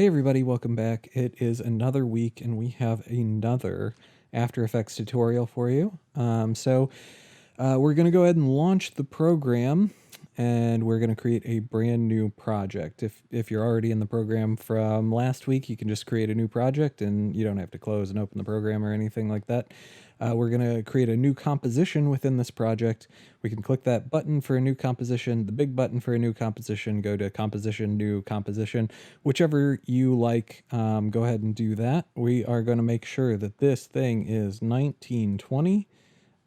Hey everybody, welcome back. It is another week and we have another After Effects tutorial for you. We're going to go ahead and launch the program and we're going to create a brand new project. If you're already in the program from last week, you can just create a new project and you don't have to close and open the program or anything like that. We're going to create a new composition within this project. We can click that button for a new composition, the big button for a new composition, go to composition, new composition, whichever you like. Go ahead and do that. We are going to make sure that this thing is 1920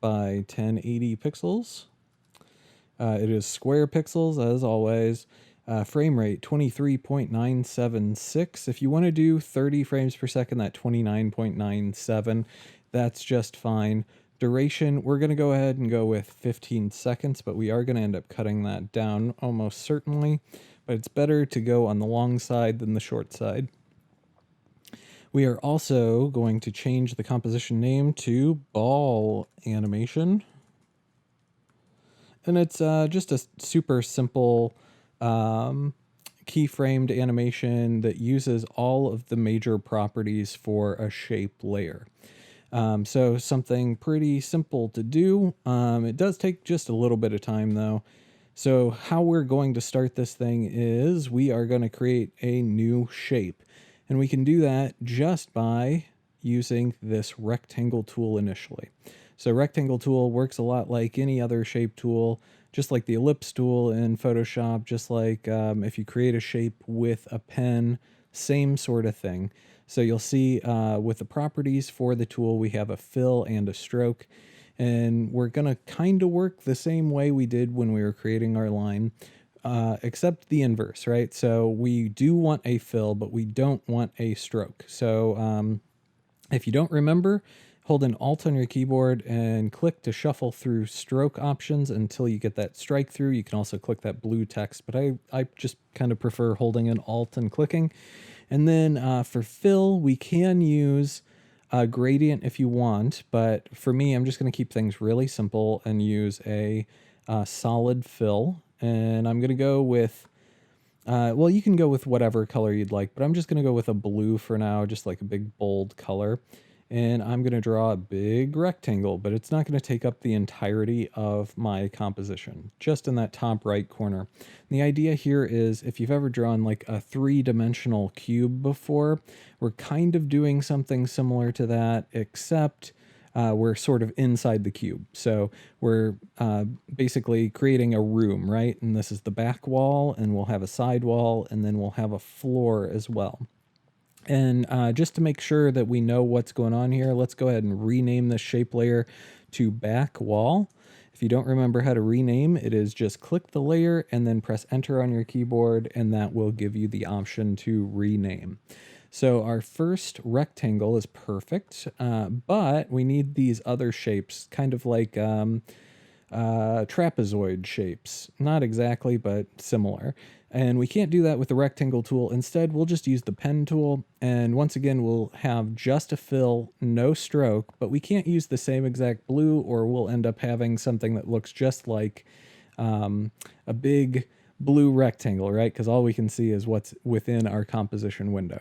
by 1080 pixels. It is square pixels as always. Frame rate 23.976. If you want to do 30 frames per second, that 29.97, that's just fine. Duration, we're going to go ahead and go with 15 seconds, but we are going to end up cutting that down almost certainly. But it's better to go on the long side than the short side. We are also going to change the composition name to ball animation. And it's just a super simple keyframed animation that uses all of the major properties for a shape layer. So something pretty simple to do. It does take just a little bit of time though. So how we're going to start this thing is we are going to create a new shape. And we can do that just by using this rectangle tool initially. So rectangle tool works a lot like any other shape tool, just like the ellipse tool in Photoshop, just like if you create a shape with a pen, same sort of thing. So you'll see with the properties for the tool, we have a fill and a stroke. And we're going to kind of work the same way we did when we were creating our line, except the inverse, right? So we do want a fill, but we don't want a stroke. So if you don't remember, hold an Alt on your keyboard and click to shuffle through stroke options until you get that strike through. You can also click that blue text, but I just kind of prefer holding an Alt and clicking. And then for fill, we can use a gradient if you want, but for me, I'm just going to keep things really simple and use a solid fill. And I'm going to go with, well, you can go with whatever color you'd like, but I'm just going to go with a blue for now, just like a big bold color. And I'm going to draw a big rectangle, but it's not going to take up the entirety of my composition, just in that top right corner. And the idea here is if you've ever drawn like a three-dimensional cube before, we're kind of doing something similar to that, except we're sort of inside the cube. So we're basically creating a room, right? And this is the back wall, and we'll have a side wall, and then we'll have a floor as well. And just to make sure that we know what's going on here, let's go ahead and rename this shape layer to back wall. If you don't remember how to rename, it is just click the layer and then press enter on your keyboard, and that will give you the option to rename. So our first rectangle is perfect, but we need these other shapes, kind of like trapezoid shapes. Not exactly, but similar. And we can't do that with the rectangle tool. Instead, we'll just use the pen tool. And once again, we'll have just a fill, no stroke, but we can't use the same exact blue or we'll end up having something that looks just like a big blue rectangle, right? Because all we can see is what's within our composition window.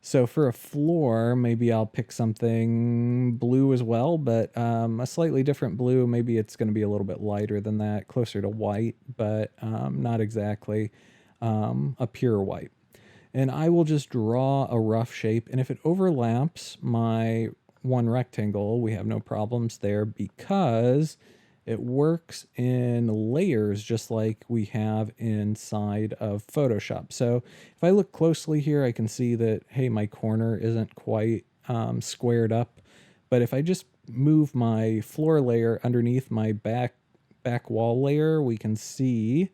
So for a floor, maybe I'll pick something blue as well, but a slightly different blue. Maybe it's going to be a little bit lighter than that, closer to white, but not exactly a pure white. And I will just draw a rough shape. And if it overlaps my one rectangle, we have no problems there because it works in layers just like we have inside of Photoshop. So if I look closely here, I can see that, hey, my corner isn't quite squared up. But if I just move my floor layer underneath my back wall layer, we can see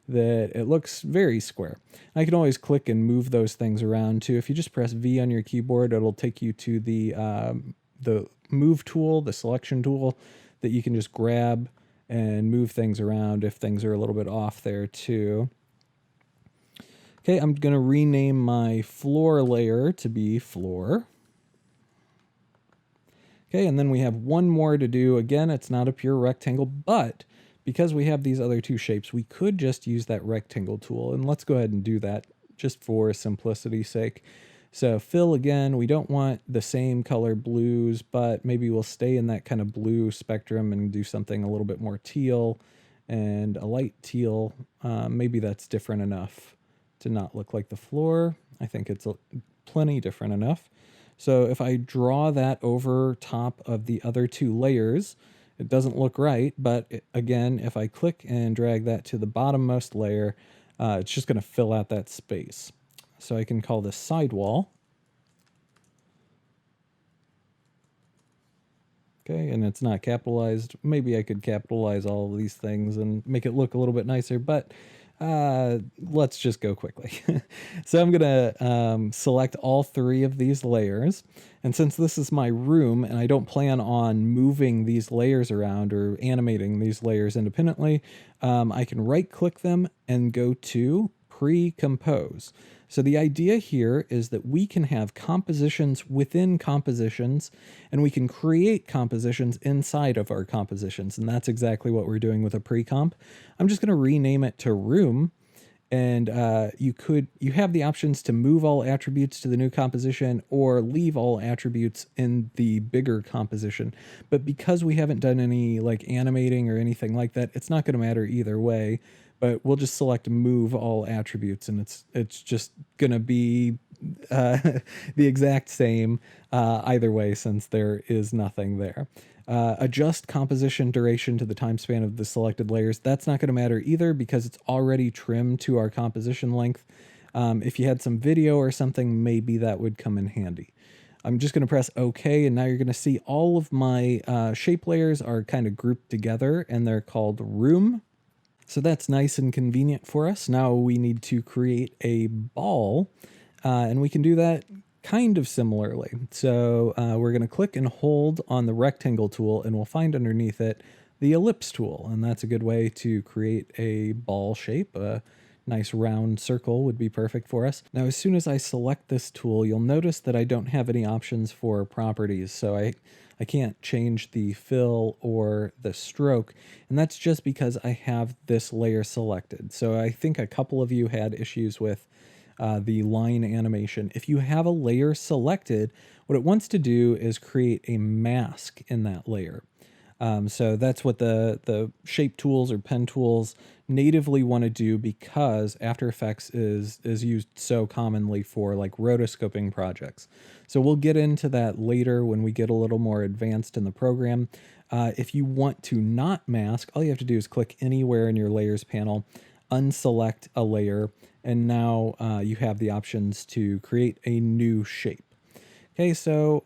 that it looks very square. I can always click and move those things around too. If you just press V on your keyboard, it'll take you to the move tool, the selection tool, that you can just grab and move things around if things are a little bit off there too. Okay, I'm going to rename my floor layer to be floor. Okay, and then we have one more to do. Again, it's not a pure rectangle, but because we have these other two shapes, we could just use that rectangle tool. And let's go ahead and do that just for simplicity's sake. So fill again, we don't want the same color blues, but maybe we'll stay in that kind of blue spectrum and do something a little bit more teal and a light teal. Maybe that's different enough to not look like the floor. I think it's plenty different enough. So if I draw that over top of the other two layers, it doesn't look right, but again, if I click and drag that to the bottommost layer, it's just going to fill out that space. So I can call this sidewall. Okay, and it's not capitalized. Maybe I could capitalize all of these things and make it look a little bit nicer, but let's just go quickly. So I'm gonna select all three of these layers. And since this is my room and I don't plan on moving these layers around or animating these layers independently, I can right click them and go to pre-compose. So the idea here is that we can have compositions within compositions, and we can create compositions inside of our compositions. And that's exactly what we're doing with a pre-comp. I'm just going to rename it to room. And you have the options to move all attributes to the new composition or leave all attributes in the bigger composition. But because we haven't done any like animating or anything like that, it's not going to matter either way. But we'll just select move all attributes, and it's just going to be the exact same either way, since there is nothing there. Adjust composition duration to the time span of the selected layers. That's not going to matter either because it's already trimmed to our composition length. If you had some video or something, maybe that would come in handy. I'm just going to press OK, and now you're going to see all of my shape layers are kind of grouped together, and they're called room. So that's nice and convenient for us. Now we need to create a ball, and we can do that kind of similarly. So we're going to click and hold on the rectangle tool, and we'll find underneath it the ellipse tool. And that's a good way to create a ball shape. A nice round circle would be perfect for us. Now, as soon as I select this tool, you'll notice that I don't have any options for properties. So I can't change the fill or the stroke, and that's just because I have this layer selected. So I think a couple of you had issues with the line animation. If you have a layer selected, what it wants to do is create a mask in that layer. So that's what the shape tools or pen tools natively want to do, because After Effects is used so commonly for like rotoscoping projects. So we'll get into that later when we get a little more advanced in the program. If you want to not mask, all you have to do is click anywhere in your layers panel, unselect a layer, and now you have the options to create a new shape. Okay, so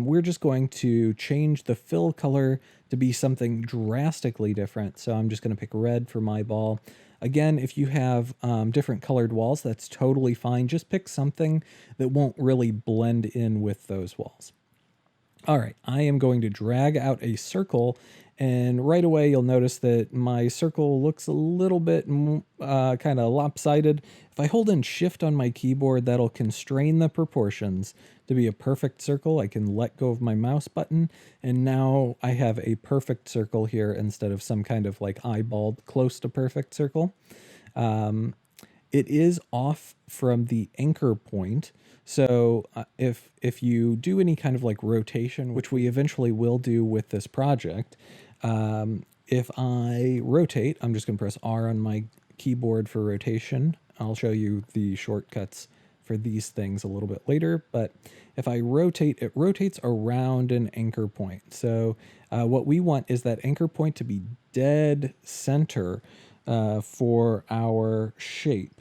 we're just going to change the fill color to be something drastically different. So I'm just going to pick red for my ball. Again, if you have different colored walls, that's totally fine. Just pick something that won't really blend in with those walls. All right, I am going to drag out a circle, and right away you'll notice that my circle looks a little bit kind of lopsided. If I hold in Shift on my keyboard, that'll constrain the proportions to be a perfect circle. I can let go of my mouse button, and now I have a perfect circle here instead of some kind of like eyeballed close to perfect circle. It is off from the anchor point. So if you do any kind of like rotation, which we eventually will do with this project, if I rotate, I'm just going to press R on my keyboard for rotation. I'll show you the shortcuts for these things a little bit later, but if I rotate, it rotates around an anchor point. So what we want is that anchor point to be dead center for our shape.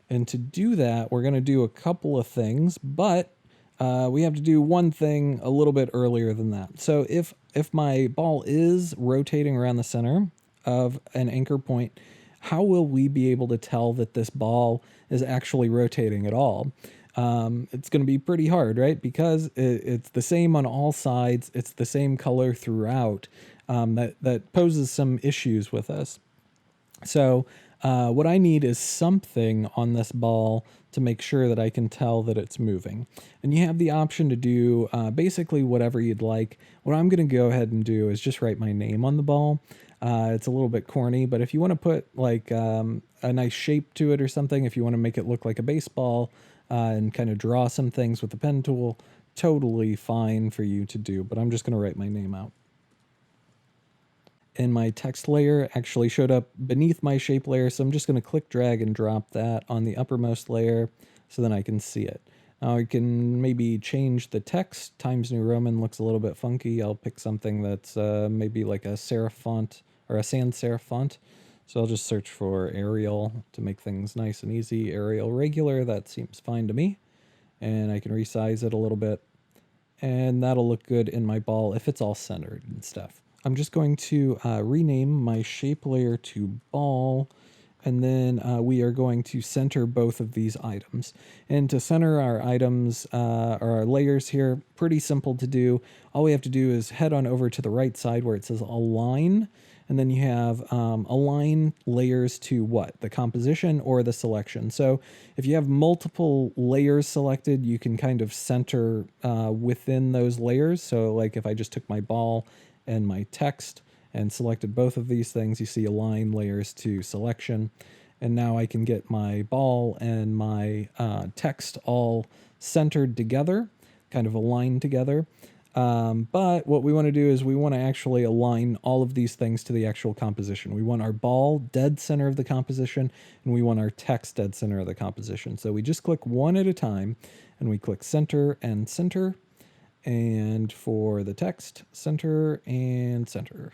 And to do that, we're going to do a couple of things, but we have to do one thing a little bit earlier than that. So if my ball is rotating around the center of an anchor point, how will we be able to tell that this ball is actually rotating at all? It's going to be pretty hard, right? Because it's the same on all sides. It's the same color throughout. That poses some issues with us. So what I need is something on this ball to make sure that I can tell that it's moving. And you have the option to do basically whatever you'd like. What I'm going to go ahead and do is just write my name on the ball. It's a little bit corny, but if you want to put like a nice shape to it or something, if you want to make it look like a baseball and kind of draw some things with the pen tool, totally fine for you to do. But I'm just going to write my name out. And my text layer actually showed up beneath my shape layer, so I'm just going to click, drag, and drop that on the uppermost layer so then I can see it. Now I can maybe change the text. Times New Roman looks a little bit funky. I'll pick something that's maybe like a serif font or a sans serif font. So I'll just search for Arial to make things nice and easy. Arial regular, that seems fine to me. And I can resize it a little bit. And that'll look good in my ball if it's all centered and stuff. I'm just going to rename my shape layer to ball, and then we are going to center both of these items. And to center our items, or our layers here, pretty simple to do. All we have to do is head on over to the right side where it says align, and then you have align layers to what? The composition or the selection. So if you have multiple layers selected, you can kind of center within those layers. So like if I just took my ball and my text and selected both of these things, you see align layers to selection. And now I can get my ball and my text all centered together, kind of aligned together. But what we want to do is we want to actually align all of these things to the actual composition. We want our ball dead center of the composition, and we want our text dead center of the composition. So we just click one at a time, and we click center and center. And for the text, center and center.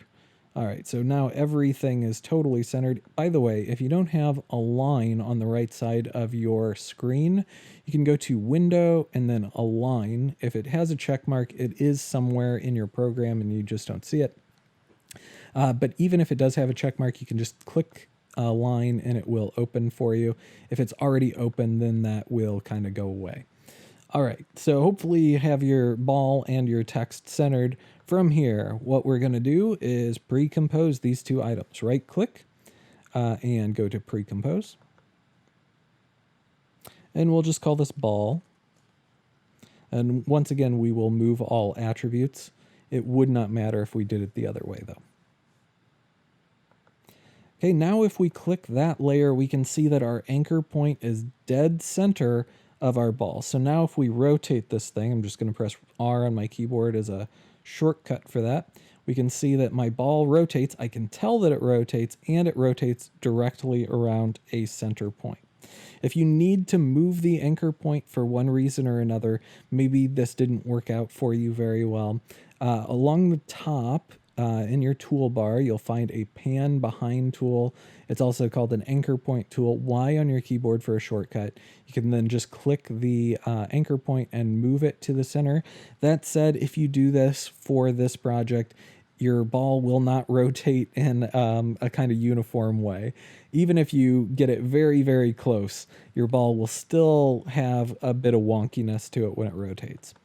All right, so now everything is totally centered. By the way, if you don't have a line on the right side of your screen, you can go to Window and then Align. If it has a check mark, it is somewhere in your program and you just don't see it. But even if it does have a check mark, you can just click Align and it will open for you. If it's already open, then that will kind of go away. All right, so hopefully you have your ball and your text centered. From here, what we're going to do is pre-compose these two items. Right-click and go to pre-compose. And we'll just call this ball. And once again, we will move all attributes. It would not matter if we did it the other way, though. Okay, now if we click that layer, we can see that our anchor point is dead center of our ball. So now if we rotate this thing, I'm just going to press R on my keyboard as a shortcut for that. We can see that my ball rotates. I can tell that it rotates, and it rotates directly around a center point. If you need to move the anchor point for one reason or another, maybe this didn't work out for you very well, along the top in your toolbar, you'll find a pan behind tool. It's also called an anchor point tool. Y on your keyboard for a shortcut. You can then just click the anchor point and move it to the center. That said, if you do this for this project, your ball will not rotate in a kind of uniform way. Even if you get it very, very close, your ball will still have a bit of wonkiness to it when it rotates.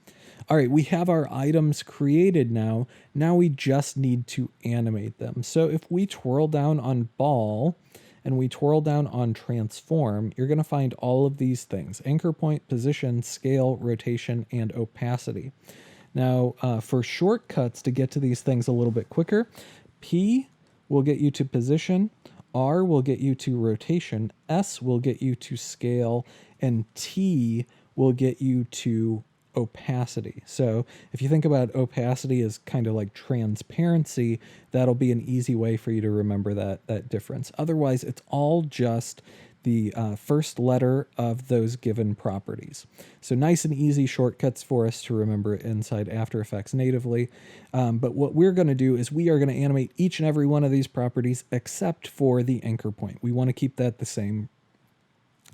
All right, we have our items created now. Now we just need to animate them. So if we twirl down on ball and we twirl down on transform, you're going to find all of these things: anchor point, position, scale, rotation, and opacity. Now, for shortcuts to get to these things a little bit quicker, P will get you to position, R will get you to rotation, S will get you to scale, and T will get you to opacity. So if you think about opacity as kind of like transparency, that'll be an easy way for you to remember that difference. Otherwise, it's all just the first letter of those given properties. So nice and easy shortcuts for us to remember inside After Effects natively. But what we're going to do is we are going to animate each and every one of these properties except for the anchor point. We want to keep that the same.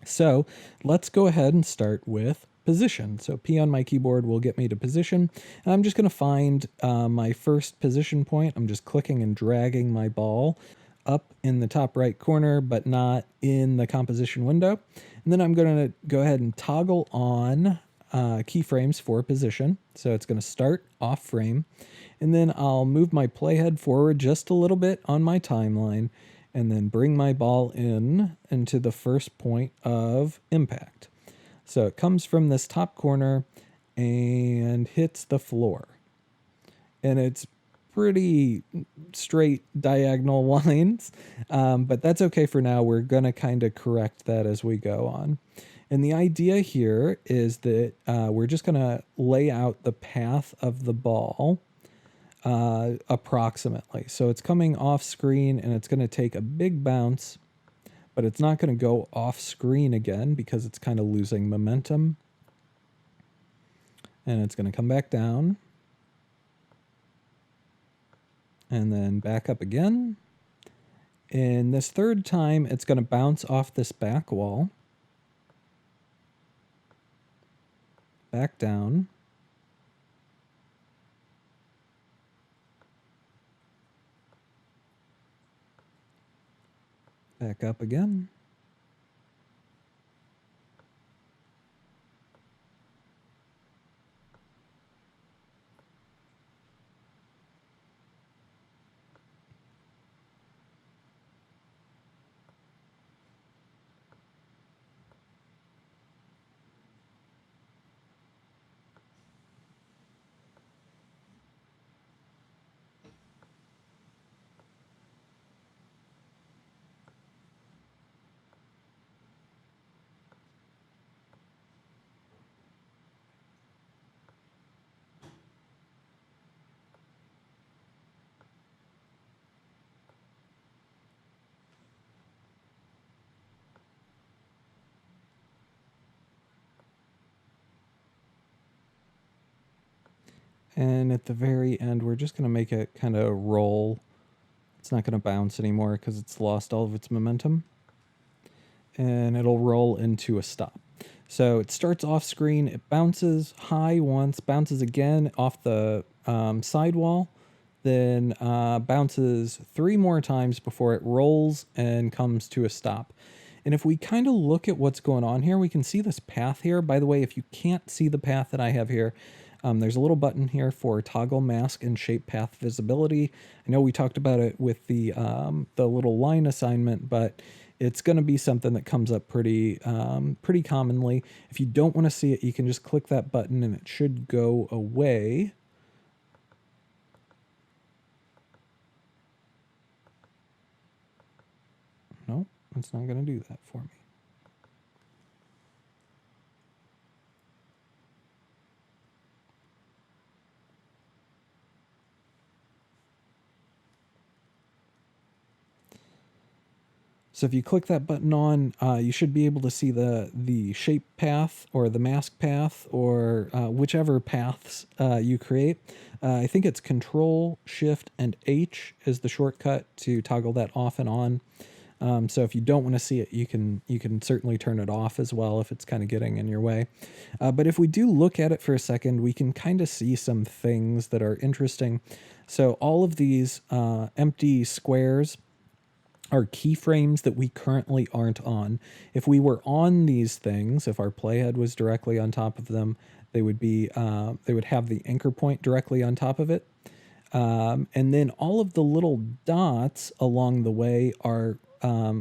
So let's go ahead and start with position. So P on my keyboard will get me to position. And I'm just going to find my first position point. I'm just clicking and dragging my ball up in the top right corner, but not in the composition window. And then I'm going to go ahead and toggle on keyframes for position. So it's going to start off frame. And then I'll move my playhead forward just a little bit on my timeline, and then bring my ball into the first point of impact. So it comes from this top corner and hits the floor. And it's pretty straight diagonal lines, but that's okay for now. We're going to kind of correct that as we go on. And the idea here is that we're just going to lay out the path of the ball approximately. So it's coming off screen and it's going to take a big bounce, but it's not going to go off screen again because it's kind of losing momentum. And it's going to come back down and then back up again. And this third time, it's going to bounce off this back wall, back down, back up again. And at the very end, we're just going to make it kind of roll. It's not going to bounce anymore because it's lost all of its momentum. And it'll roll into a stop. So it starts off screen, it bounces high once, bounces again off the sidewall, then bounces 3 more times before it rolls and comes to a stop. And if we kind of look at what's going on here, we can see this path here. By the way, if you can't see the path that I have here, there's a little button here for toggle mask and shape path visibility. I know we talked about it with the little line assignment, but it's going to be something that comes up pretty commonly. If you don't want to see it, you can just click that button and it should go away. Nope, it's not going to do that for me. So if you click that button on, you should be able to see the shape path or the mask path or whichever paths you create. I think it's Control, Shift, and H is the shortcut to toggle that off and on. So if you don't want to see it, you can certainly turn it off as well if it's kind of getting in your way. But if we do look at it for a second, we can kind of see some things that are interesting. So all of these empty squares are keyframes that we currently aren't on. If we were on these things, if our playhead was directly on top of them, they would have the anchor point directly on top of it. And then all of the little dots along the way are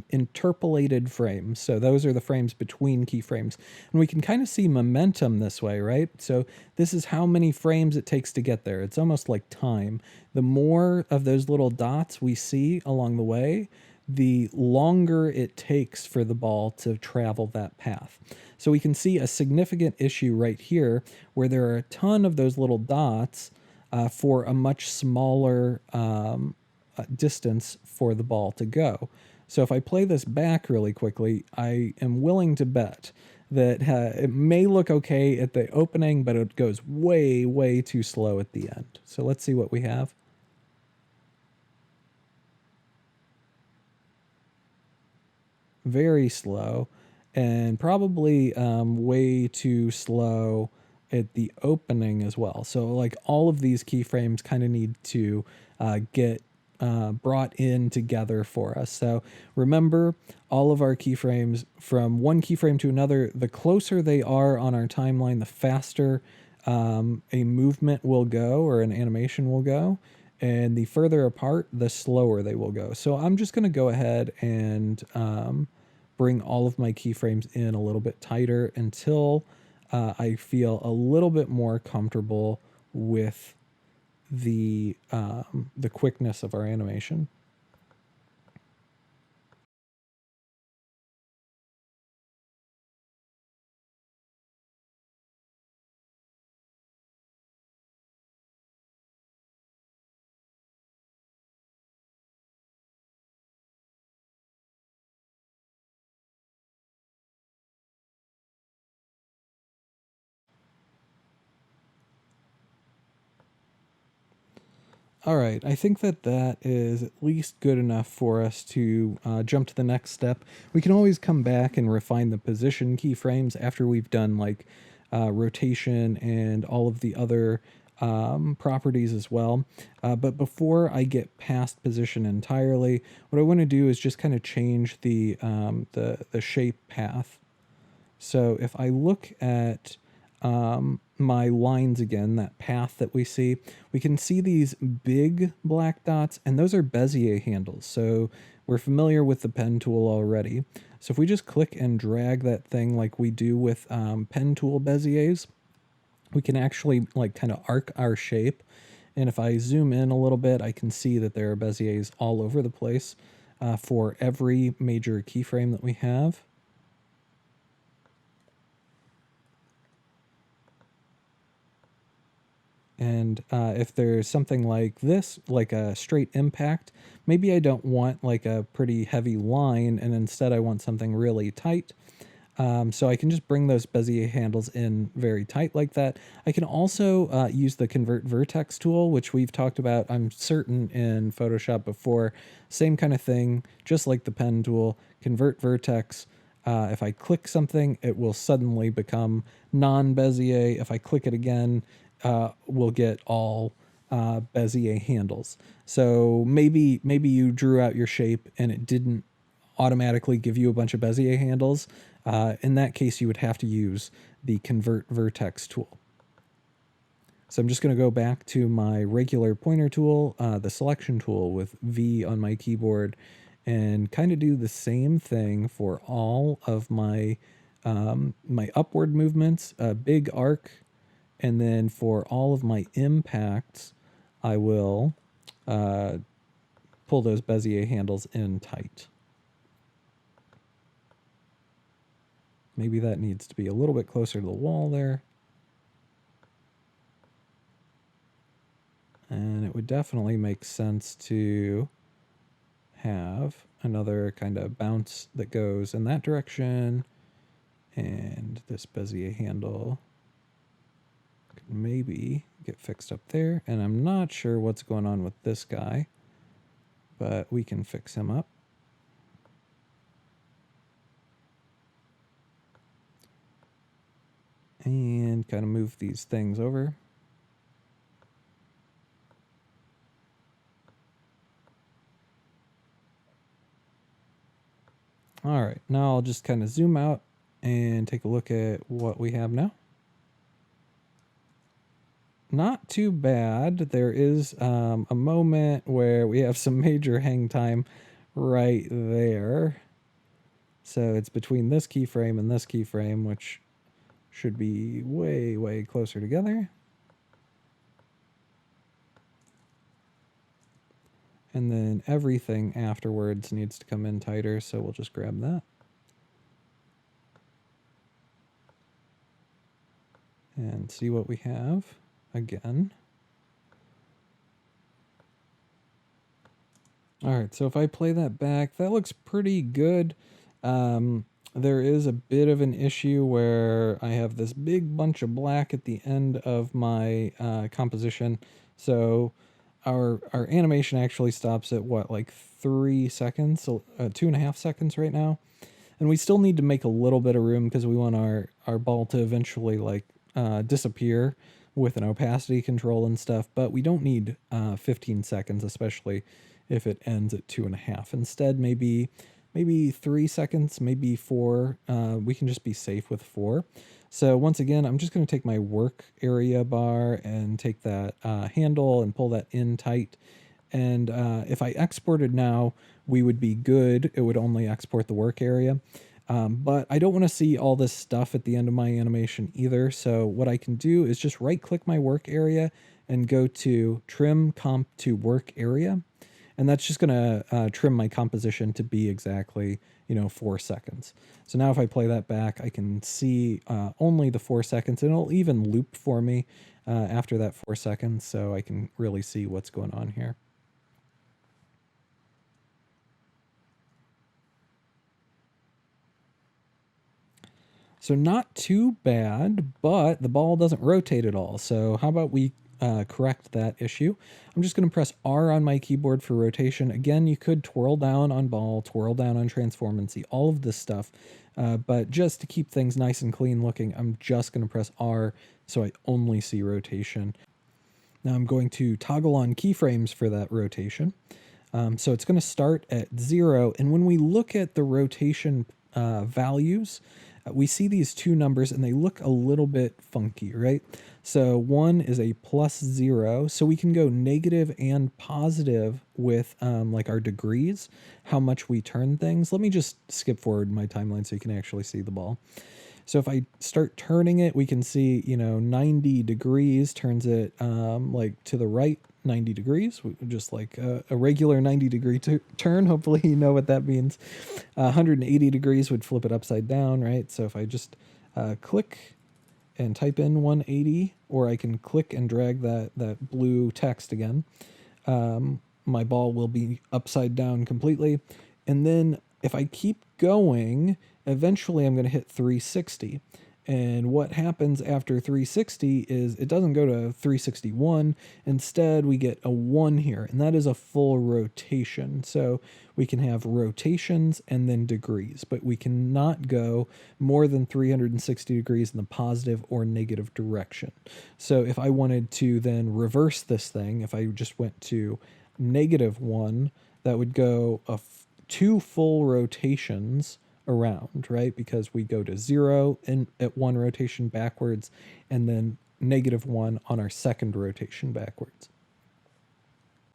interpolated frames. So those are the frames between keyframes. And we can kind of see momentum this way, right? So this is how many frames it takes to get there. It's almost like time. The more of those little dots we see along the way, the longer it takes for the ball to travel that path. So we can see a significant issue right here where there are a ton of those little dots for a much smaller distance for the ball to go. So if I play this back really quickly, I am willing to bet that it may look okay at the opening, but it goes way, way too slow at the end. So let's see what we have. Very slow, and probably way too slow at the opening as well. So like all of these keyframes kind of need to get brought in together for us. So remember, all of our keyframes from one keyframe to another, the closer they are on our timeline, the faster a movement will go or an animation will go. And the further apart, the slower they will go. So I'm just going to go ahead and bring all of my keyframes in a little bit tighter until I feel a little bit more comfortable with the quickness of our animation. All right, I think that that is at least good enough for us to jump to the next step. We can always come back and refine the position keyframes after we've done like rotation and all of the other properties as well. But before I get past position entirely, what I want to do is just kind of change the shape path. So if I look at my lines again, that path that we can see these big black dots, and those are Bezier handles. So we're familiar with the pen tool already. So if we just click and drag that thing like we do with pen tool Beziers, we can actually like kind of arc our shape. And if I zoom in a little bit, I can see that there are Beziers all over the place for every major keyframe that we have. And if there's something like this, like a straight impact, maybe I don't want like a pretty heavy line, and instead I want something really tight. So I can just bring those Bezier handles in very tight like that. I can also use the Convert Vertex tool, which we've talked about, I'm certain, in Photoshop before. Same kind of thing, just like the pen tool, Convert Vertex. If I click something, it will suddenly become non-Bezier. If I click it again, we'll get all Bezier handles. So maybe you drew out your shape and it didn't automatically give you a bunch of Bezier handles. In that case, you would have to use the Convert Vertex tool. So I'm just going to go back to my regular pointer tool, the selection tool with V on my keyboard, and kind of do the same thing for all of my my upward movements, a big arc, and then for all of my impacts, I will pull those Bezier handles in tight. Maybe that needs to be a little bit closer to the wall there. And it would definitely make sense to have another kind of bounce that goes in that direction. And this Bezier handle could maybe get fixed up there. And I'm not sure what's going on with this guy, but we can fix him up. And kind of move these things over. All right, now I'll just kind of zoom out and take a look at what we have now. Not too bad. There is a moment where we have some major hang time right there. So it's between this keyframe and this keyframe, which should be way, way closer together. And then everything afterwards needs to come in tighter, so we'll just grab that. And see what we have again. All right, so if I play that back, that looks pretty good. There is a bit of an issue where I have this big bunch of black at the end of my composition. So our animation actually stops at what, like 3 seconds, so 2.5 seconds right now. And we still need to make a little bit of room because we want our ball to eventually like disappear with an opacity control and stuff, but we don't need 15 seconds, especially if it ends at 2.5. Instead, maybe 3 seconds, maybe 4. We can just be safe with 4. So once again, I'm just going to take my work area bar and take that handle and pull that in tight. And if I exported now, we would be good. It would only export the work area. But I don't want to see all this stuff at the end of my animation either. So what I can do is just right click my work area and go to trim comp to work area. And that's just going to trim my composition to be exactly, 4 seconds. So now if I play that back, I can see only the 4 seconds, and it'll even loop for me after that 4 seconds, so I can really see what's going on here. So not too bad, but the ball doesn't rotate at all. So how about we correct that issue? I'm just going to press R on my keyboard for rotation. Again, you could twirl down on ball, twirl down on transform, and see all of this stuff. But just to keep things nice and clean looking, I'm just going to press R so I only see rotation. Now I'm going to toggle on keyframes for that rotation. So it's going to start at 0. And when we look at the rotation values, we see these two numbers and they look a little bit funky, right? So 1 is a +0. So we can go negative and positive with like our degrees, how much we turn things. Let me just skip forward my timeline so you can actually see the ball. So if I start turning it, we can see, 90 degrees turns it like to the right 90 degrees, just like a regular 90-degree turn. Hopefully you know what that means. 180 degrees would flip it upside down, right? So if I just click and type in 180, or I can click and drag that blue text again, my ball will be upside down completely. And then if I keep going, eventually I'm going to hit 360. And what happens after 360 is it doesn't go to 361. Instead, we get a 1 here, and that is a full rotation. So we can have rotations and then degrees, but we cannot go more than 360 degrees in the positive or negative direction. So if I wanted to then reverse this thing, if I just went to -1, that would go 2 full rotations around, right? Because we go to 0 at one rotation backwards, and then -1 on our second rotation backwards.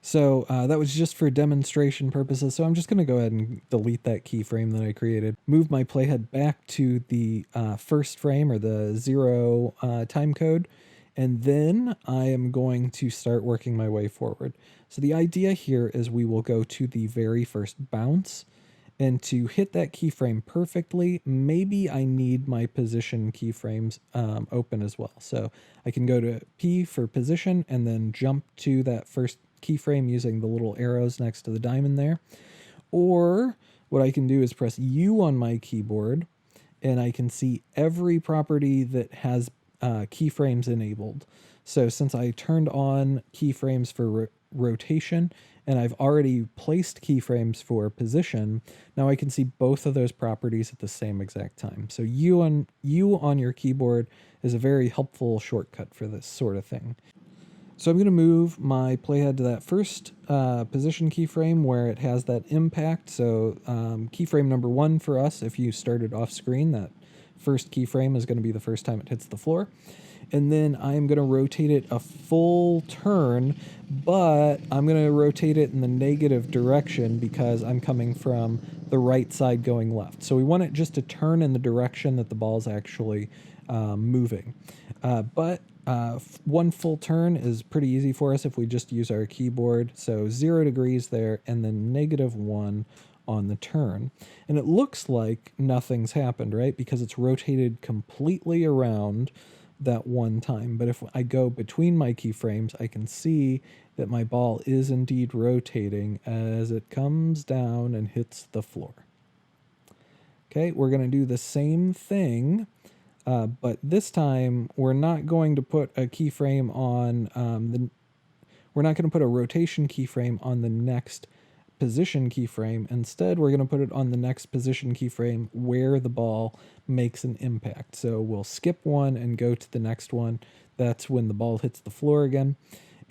So that was just for demonstration purposes. So I'm just going to go ahead and delete that keyframe that I created. Move my playhead back to the first frame, or the 0 time code. And then I am going to start working my way forward. So the idea here is we will go to the very first bounce. And to hit that keyframe perfectly, maybe I need my position keyframes open as well. So I can go to P for position and then jump to that first keyframe using the little arrows next to the diamond there. Or what I can do is press U on my keyboard, and I can see every property that has keyframes enabled. So since I turned on keyframes for rotation, and I've already placed keyframes for position, now I can see both of those properties at the same exact time. So U on your keyboard is a very helpful shortcut for this sort of thing. So I'm going to move my playhead to that first position keyframe where it has that impact. So keyframe number 1 for us, if you started off screen, that first keyframe is going to be the first time it hits the floor. And then I'm going to rotate it a full turn, but I'm going to rotate it in the negative direction because I'm coming from the right side going left. So we want it just to turn in the direction that the ball is actually moving. But one full turn is pretty easy for us if we just use our keyboard. So 0 degrees there, and then -1 on the turn. And it looks like nothing's happened, right? Because it's rotated completely around that one time. But if I go between my keyframes, I can see that my ball is indeed rotating as it comes down and hits the floor. Okay, we're going to do the same thing, but this time we're not going to put a keyframe on we're not going to put a rotation keyframe on the next position keyframe. Instead, we're going to put it on the next position keyframe where the ball makes an impact. So we'll skip one and go to the next one. That's when the ball hits the floor again.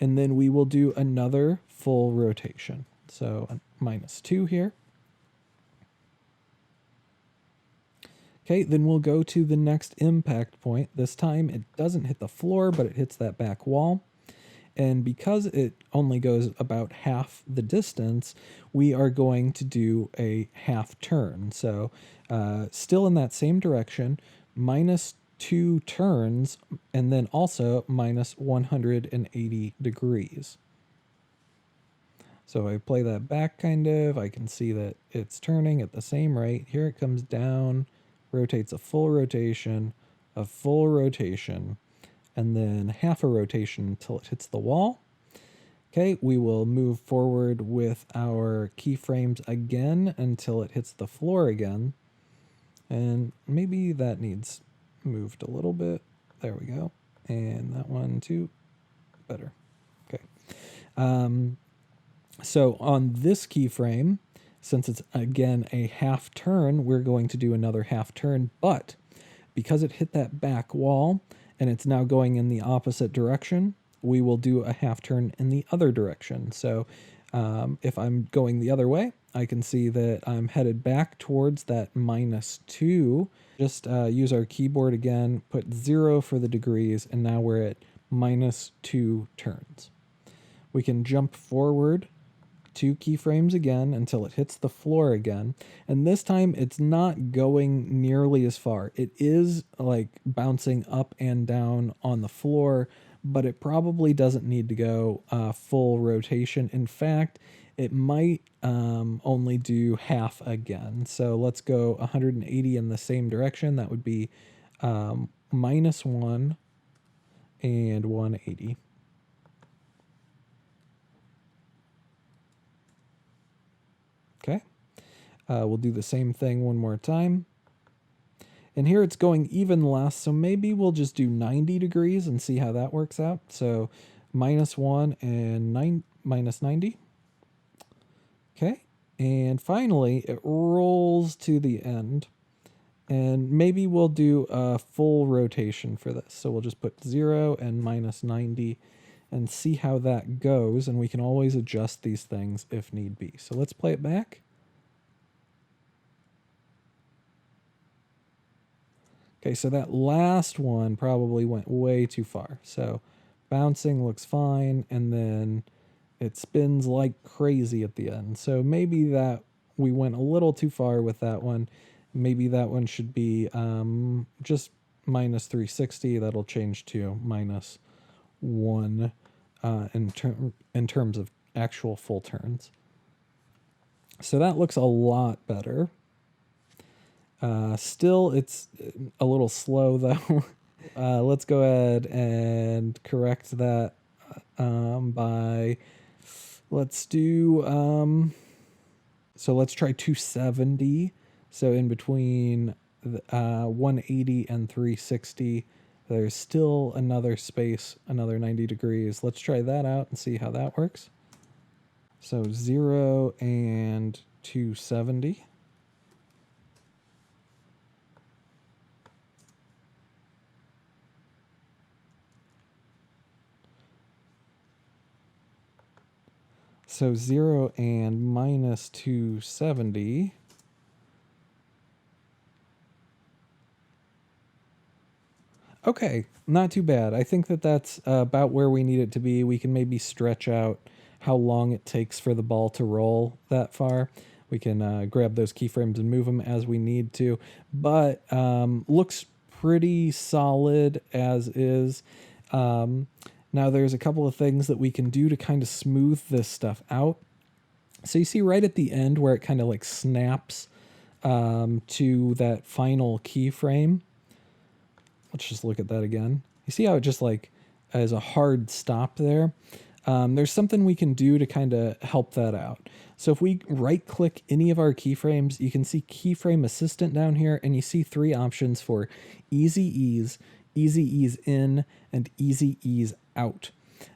And then we will do another full rotation. So -2 here. Okay, then we'll go to the next impact point. This time it doesn't hit the floor, but it hits that back wall. And because it only goes about half the distance, we are going to do a half turn. So still in that same direction, minus 2 turns, and then also minus 180 degrees. So I play that back kind of, I can see that it's turning at the same rate. Here it comes down, rotates a full rotation, and then half a rotation until it hits the wall. Okay, we will move forward with our keyframes again until it hits the floor again. And maybe that needs moved a little bit. There we go. And that one too. Better. Okay. So on this keyframe, since it's again a half turn, we're going to do another half turn, but because it hit that back wall and it's now going in the opposite direction, we will do a half turn in the other direction. So if I'm going the other way, I can see that I'm headed back towards that -2. Just use our keyboard again, put 0 for the degrees, and now we're at -2 turns. We can jump forward 2 keyframes again until it hits the floor again. And this time it's not going nearly as far. It is like bouncing up and down on the floor, but it probably doesn't need to go full rotation. In fact, it might only do half again. So let's go 180 in the same direction. That would be -1 and 180. Okay, we'll do the same thing one more time. And here it's going even less, so maybe we'll just do 90 degrees and see how that works out. So -1 and -90. Okay, and finally it rolls to the end. And maybe we'll do a full rotation for this. So we'll just put 0 and -90 and see how that goes, and we can always adjust these things if need be. So let's play it back. Okay, so that last one probably went way too far. So bouncing looks fine, and then it spins like crazy at the end. So maybe that we went a little too far with that one. Maybe that one should be just -360. That'll change to -1 in terms of actual full turns. So that looks a lot better. Still, it's a little slow though. Let's go ahead and correct that by, let's do, so let's try 270. So in between 180 and 360, there's still another space, another 90 degrees. Let's try that out and see how that works. So 0 and 270. So 0 and -270. Okay, not too bad. I think that that's about where we need it to be. We can maybe stretch out how long it takes for the ball to roll that far. We can grab those keyframes and move them as we need to. But looks pretty solid as is. Now there's a couple of things that we can do to kind of smooth this stuff out. So you see right at the end where it kind of like snaps to that final keyframe. Let's just look at that again. You see how it just like has a hard stop there? There's something we can do to kind of help that out. So if we right click any of our keyframes, you can see keyframe assistant down here, and you see 3 options for easy ease in, and easy ease out.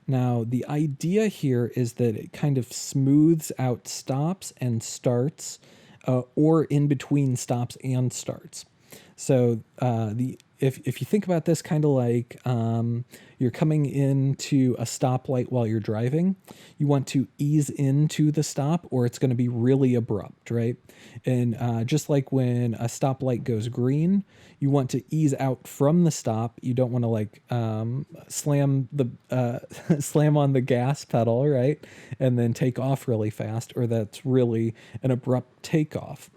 Now, the idea here is that it kind of smooths out stops and starts, or in between stops and starts. So if you think about this kind of like you're coming into a stoplight while you're driving, you want to ease into the stop or it's going to be really abrupt, right? And just like when a stoplight goes green, you want to ease out from the stop. You don't want to like slam the slam on the gas pedal, right? And then take off really fast, or that's really an abrupt takeoff.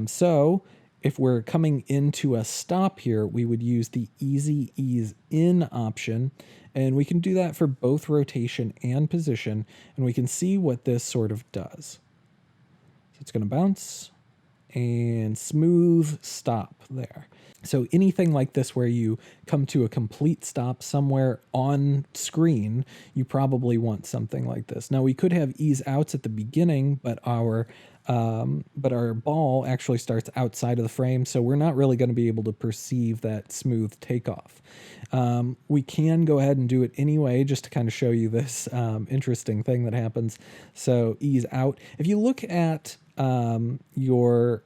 So if we're coming into a stop here, we would use the easy ease in option, and we can do that for both rotation and position, and we can see what this sort of does. So it's going to bounce and smooth stop there. So anything like this where you come to a complete stop somewhere on screen, you probably want something like this. Now we could have ease outs at the beginning, but our ball actually starts outside of the frame, so we're not really going to be able to perceive that smooth takeoff. We can go ahead and do it anyway, just to kind of show you this interesting thing that happens. So ease out. If you look at your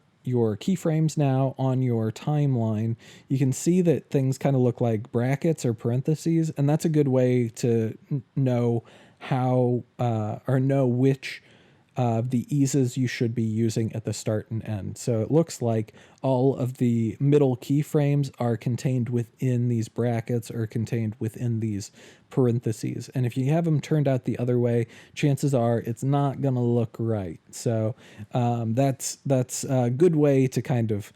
keyframes now on your timeline, you can see that things kind of look like brackets or parentheses, and that's a good way to know how or know which the eases you should be using at the start and end. So it looks like all of the middle keyframes are contained within these brackets or contained within these parentheses. And if you have them turned out the other way, chances are it's not going to look right. So that's a good way to kind of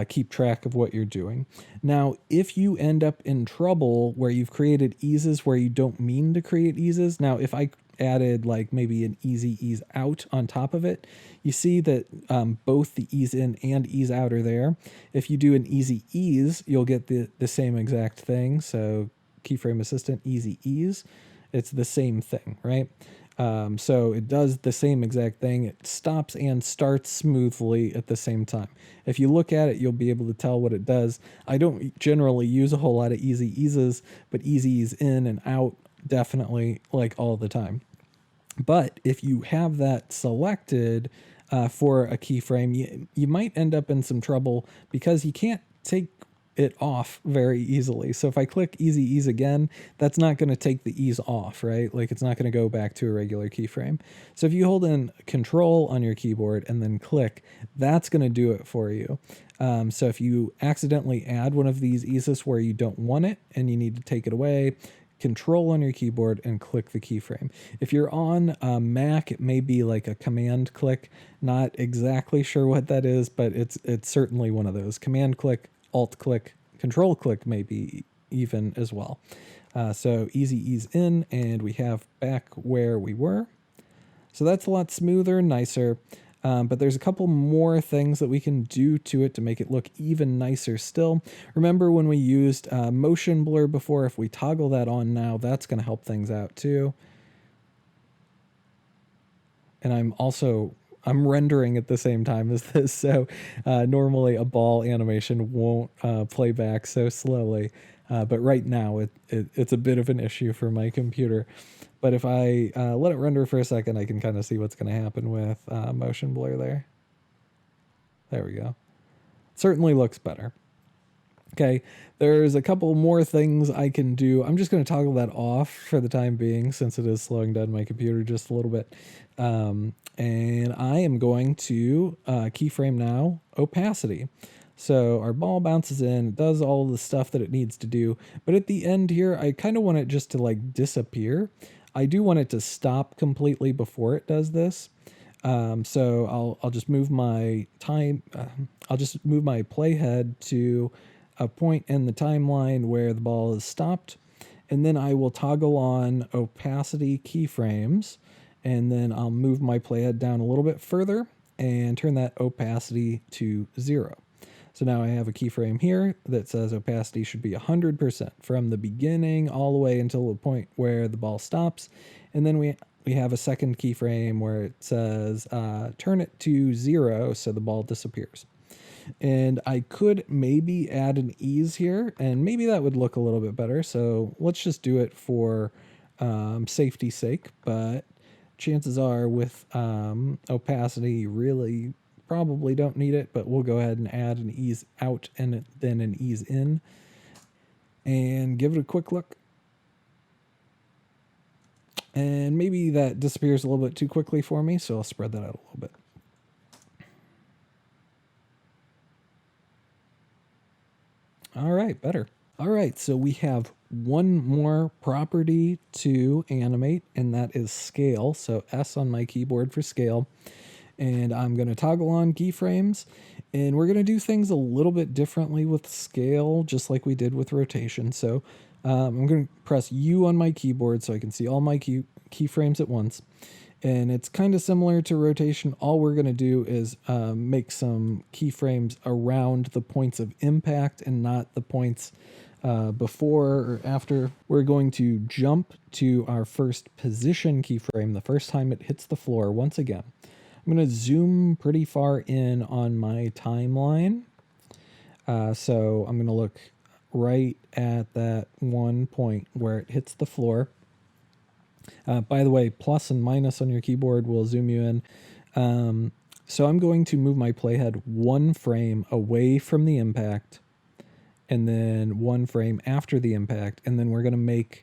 keep track of what you're doing. Now, if you end up in trouble where you've created eases where you don't mean to create eases, now if I added like maybe an easy ease out on top of it, you see that both the ease in and ease out are there. If you do an easy ease, you'll get the same exact thing. So keyframe assistant easy ease, it's the same thing, right? So it does the same exact thing. It stops and starts smoothly at the same time. If you look at it, you'll be able to tell what it does. I don't generally use a whole lot of easy eases, but easy ease in and out definitely, like, all the time. But if you have that selected for a keyframe, you might end up in some trouble because you can't take it off very easily. So if I click easy ease again, that's not going to take the ease off, right? Like it's not going to go back to a regular keyframe. So if you hold in Control on your keyboard and then click, that's going to do it for you. So if you accidentally add one of these eases where you don't want it and you need to take it away, Control on your keyboard and click the keyframe. If you're on Mac, it may be like a command click. Not exactly sure what that is, but it's certainly one of those. Command click, Alt click, Control click maybe even as well. So easy ease in, and we have back where we were. So that's a lot smoother, nicer. But there's a couple more things that we can do to it to make it look even nicer still. Remember when we used motion blur before? If we toggle that on now, that's going to help things out too. And I'm rendering at the same time as this, so normally a ball animation won't play back so slowly. But right now it's a bit of an issue for my computer. But if I let it render for a second, I can kind of see what's going to happen with motion blur there. There we go. Certainly looks better. Okay, there's a couple more things I can do. I'm just going to toggle that off for the time being since it is slowing down my computer just a little bit. And I am going to keyframe now opacity. So our ball bounces in, it does all the stuff that it needs to do. But at the end here, I kind of want it just to like disappear. I do want it to stop completely before it does this. So I'll just move my I'll just move my playhead to a point in the timeline where the ball is stopped, and then I will toggle on opacity keyframes, and then I'll move my playhead down a little bit further and turn that opacity to 0. So now I have a keyframe here that says opacity should be 100% from the beginning all the way until the point where the ball stops. And then we have a second keyframe where it says turn it to 0 so the ball disappears. And I could maybe add an ease here, and maybe that would look a little bit better. So let's just do it for safety's sake. But chances are with opacity, you really probably don't need it, but we'll go ahead and add an ease out and then an ease in. and give it a quick look. And maybe that disappears a little bit too quickly for me, so I'll spread that out a little bit. All right, better. All right, so we have one more property to animate, and that is scale. So S on my keyboard for scale. And I'm going to toggle on keyframes, and we're going to do things a little bit differently with scale, just like we did with rotation. So I'm going to press U on my keyboard so I can see all my keyframes at once. And it's kind of similar to rotation. All we're going to do is make some keyframes around the points of impact and not the points before or after. We're going to jump to our first position keyframe the first time it hits the floor once again. I'm going to zoom pretty far in on my timeline. So I'm going to look right at that one point where it hits the floor. By the way, plus and minus on your keyboard will zoom you in. So I'm going to move my playhead one frame away from the impact and then one frame after the impact. And then we're going to make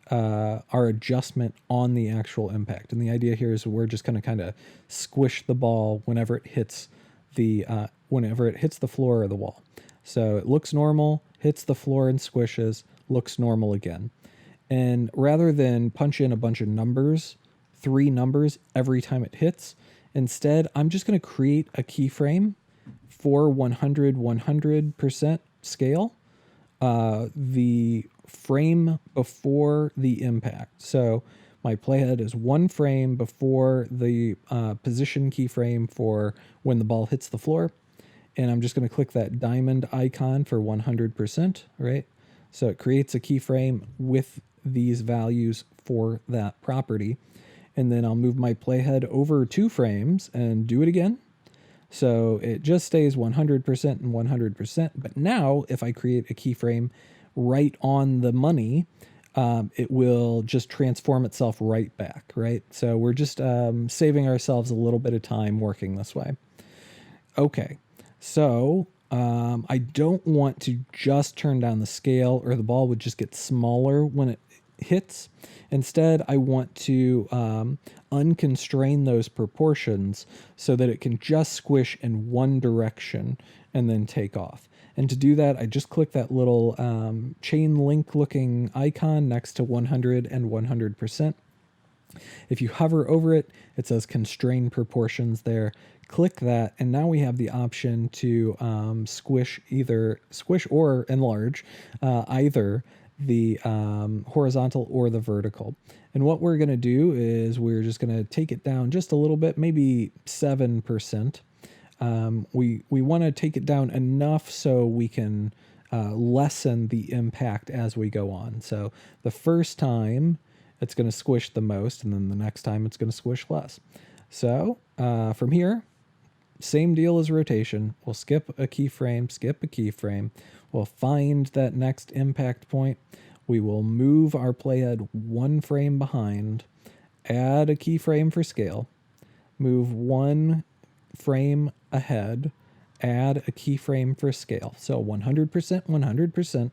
our adjustment on the actual impact. And the idea here is we're just going to kind of squish the ball whenever it hits the floor or the wall. So it looks normal, hits the floor and squishes, looks normal again. And rather than punch in a bunch of numbers, 3 numbers every time it hits, instead I'm just going to create a keyframe for 100% scale. The frame before the impact. So my playhead is one frame before the position keyframe for when the ball hits the floor. And I'm just going to click that diamond icon for 100%, right? So it creates a keyframe with these values for that property. And then I'll move my playhead over 2 frames and do it again. So it just stays 100% and 100%. But now if I create a keyframe right on the money, it will just transform itself right back, right? So we're just saving ourselves a little bit of time working this way. Okay, so I don't want to just turn down the scale or the ball would just get smaller when it hits. Instead, I want to unconstrain those proportions so that it can just squish in one direction and then take off. And to do that, I just click that little chain link looking icon next to 100 and 100%. If you hover over it, it says constrain proportions there. Click that, and now we have the option to squish or enlarge either the horizontal or the vertical. And what we're going to do is we're just going to take it down just a little bit, maybe 7%. We want to take it down enough so we can lessen the impact as we go on. So the first time it's going to squish the most, and then the next time it's going to squish less. So from here, same deal as rotation. We'll skip a keyframe. We'll find that next impact point. We will move our playhead one frame behind, add a keyframe for scale, move one frame ahead, add a keyframe for scale. So 100%, 100%.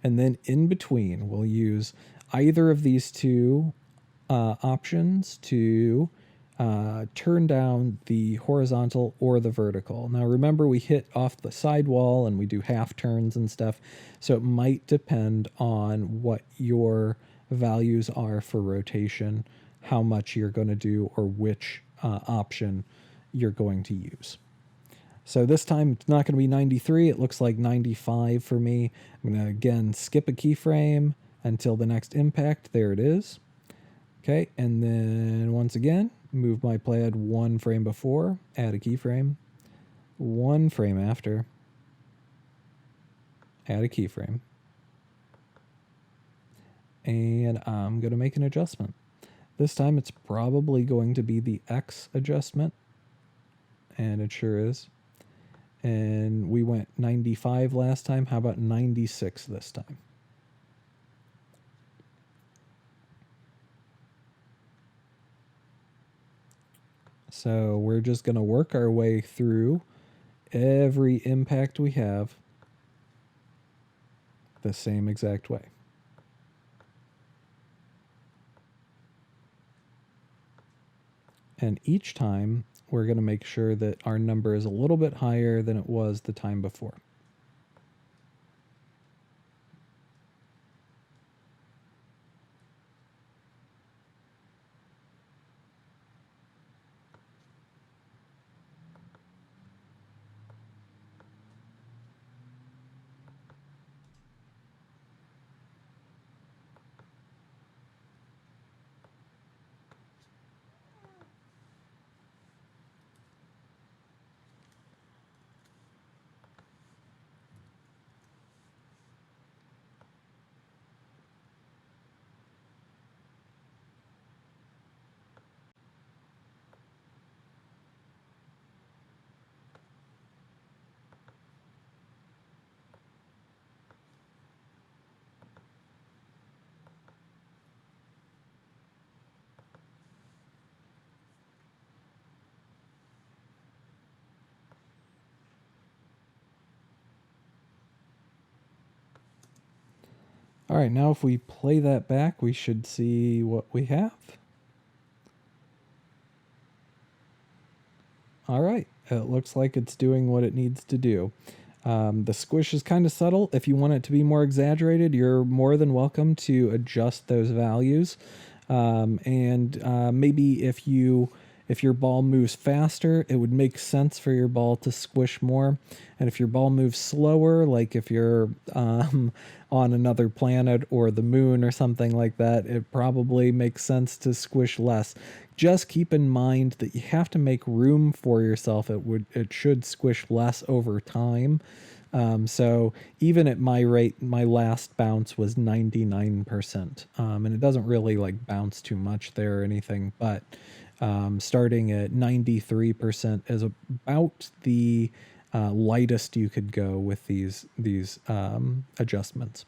And then in between, we'll use either of these two options to turn down the horizontal or the vertical. Now remember, we hit off the sidewall and we do half turns and stuff, so it might depend on what your values are for rotation, how much you're going to do, or which option you're going to use. So this time it's not going to be 93, it looks like 95 for me. I'm going to again skip a keyframe until the next impact. There it is. Okay, and then once again, move my playhead one frame before, add a keyframe, one frame after, add a keyframe, and I'm going to make an adjustment. This time it's probably going to be the X adjustment, and it sure is. And we went 95 last time. How about 96 this time? So we're just going to work our way through every impact we have. the same exact way. And each time, we're going to make sure that our number is a little bit higher than it was the time before. All right, now if we play that back, we should see what we have. All right, it looks like it's doing what it needs to do. The squish is kind of subtle. If you want it to be more exaggerated, you're more than welcome to adjust those values. Maybe if your ball moves faster, it would make sense for your ball to squish more. And if your ball moves slower, like if you're on another planet or the moon or something like that, it probably makes sense to squish less. Just keep in mind that you have to make room for yourself. It should squish less over time. So even at my rate, my last bounce was 99%. And it doesn't really like bounce too much there or anything, but starting at 93% is about the lightest you could go with these adjustments.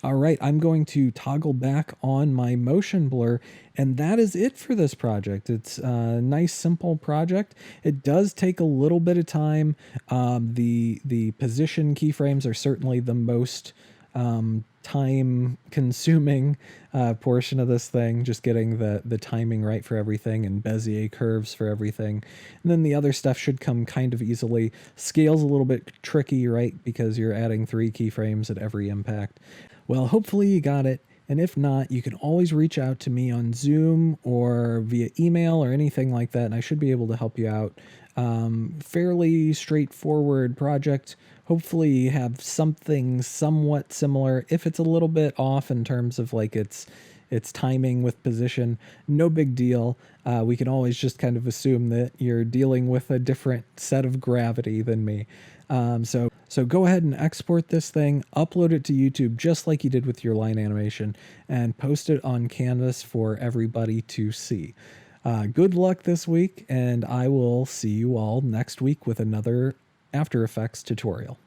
All right, I'm going to toggle back on my motion blur, and that is it for this project. It's a nice, simple project. It does take a little bit of time. The position keyframes are certainly the most time-consuming portion of this thing, just getting the timing right for everything and Bezier curves for everything. And then the other stuff should come kind of easily. Scale's a little bit tricky, right, because you're adding 3 keyframes at every impact. Well, hopefully you got it. And if not, you can always reach out to me on Zoom or via email or anything like that, and I should be able to help you out. Fairly straightforward project. Hopefully you have something somewhat similar. If it's a little bit off in terms of like its timing with position, no big deal. We can always just kind of assume that you're dealing with a different set of gravity than me. So go ahead and export this thing, upload it to YouTube just like you did with your line animation, and post it on Canvas for everybody to see. Good luck this week, and I will see you all next week with another After Effects tutorial.